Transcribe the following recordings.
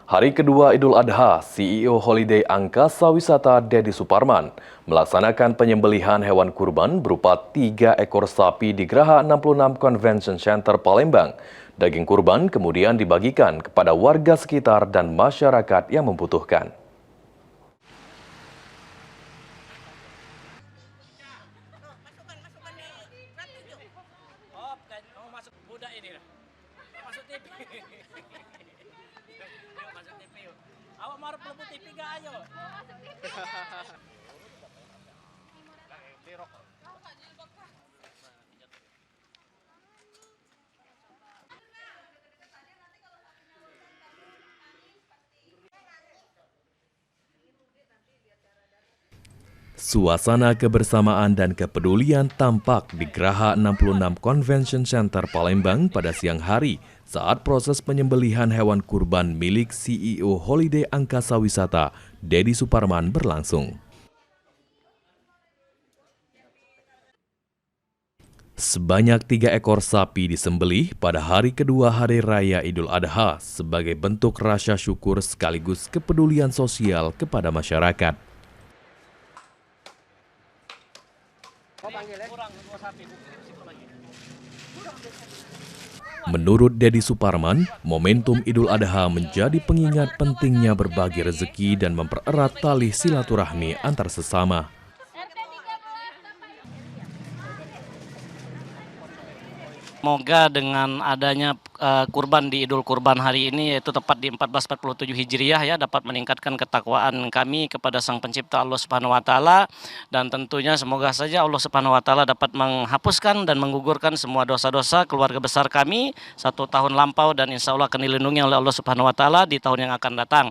Hari kedua Idul Adha, CEO Holiday Angkasa Wisata Dedi Suparman melaksanakan penyembelihan hewan kurban berupa 3 ekor sapi di Geraha 66 Convention Center Palembang. Daging kurban kemudian dibagikan kepada warga sekitar dan masyarakat yang membutuhkan. Awak mau pelebut TV gak ayo? Suasana kebersamaan dan kepedulian tampak di Geraha 66 Convention Center Palembang pada siang hari saat proses penyembelihan hewan kurban milik CEO Holiday Angkasa Wisata Dedi Suparman berlangsung. Sebanyak 3 ekor sapi disembelih pada hari kedua Hari Raya Idul Adha sebagai bentuk rasa syukur sekaligus kepedulian sosial kepada masyarakat. Menurut Dedi Suparman, momentum Idul Adha menjadi pengingat pentingnya berbagi rezeki dan mempererat tali silaturahmi antar sesama. Semoga dengan adanya kurban di Idul Kurban hari ini, yaitu tepat di 1447 Hijriah ya, dapat meningkatkan ketakwaan kami kepada Sang Pencipta Allah Subhanahu wa taala, dan tentunya semoga saja Allah Subhanahu wa taala dapat menghapuskan dan menggugurkan semua dosa-dosa keluarga besar kami 1 tahun lampau, dan insya Allah akan dilindungi oleh Allah Subhanahu wa taala di tahun yang akan datang.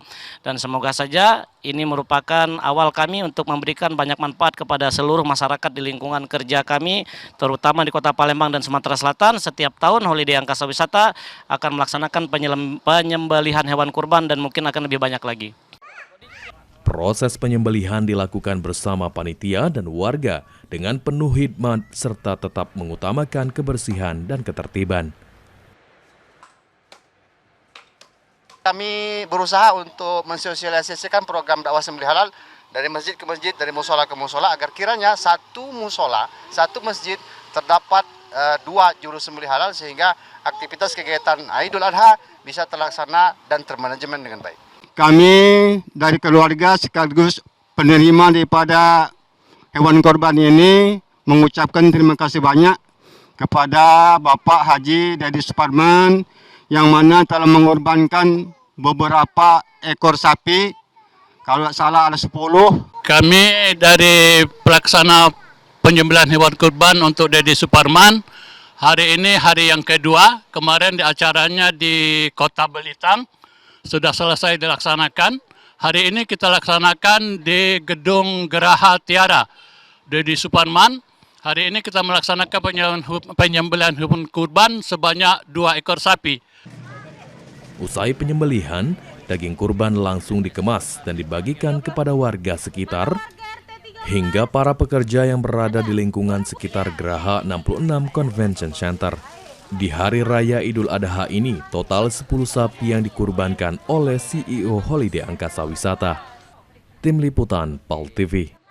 Dan semoga saja ini merupakan awal kami untuk memberikan banyak manfaat kepada seluruh masyarakat di lingkungan kerja kami, terutama di Kota Palembang dan Sumatera Selatan. Setiap tahun Holiday Angkasa Wisata akan melaksanakan penyembelihan hewan kurban dan mungkin akan lebih banyak lagi. Proses penyembelihan dilakukan bersama panitia dan warga dengan penuh hikmat serta tetap mengutamakan kebersihan dan ketertiban. Kami berusaha untuk mensosialisasikan program dakwah sembelih halal dari masjid ke masjid, dari musola ke musola, agar kiranya satu musola, satu masjid terdapat 2 juru sembelih halal, sehingga aktivitas kegiatan Idul Adha bisa terlaksana dan termanajemen dengan baik. Kami dari keluarga sekaligus penerima daripada hewan korban ini mengucapkan terima kasih banyak kepada Bapak Haji Dedi Suparman yang mana telah mengorbankan beberapa ekor sapi, kalau tidak salah ada 10. Kami dari pelaksana penyembelihan hewan kurban untuk Dedi Suparman, hari ini hari yang kedua. Kemarin di acaranya di Kota Belitang sudah selesai dilaksanakan. Hari ini kita laksanakan di Gedung Geraha Tiara Dedi Suparman. Hari ini kita melaksanakan penyembelihan hewan kurban sebanyak 2 ekor sapi. Usai penyembelihan, daging kurban langsung dikemas dan dibagikan kepada warga sekitar hingga para pekerja yang berada di lingkungan sekitar Geraha 66 Convention Center. Di Hari Raya Idul Adha ini, total 10 sapi yang dikurbankan oleh CEO Holiday Angkasa Wisata. Tim Liputan PAL TV.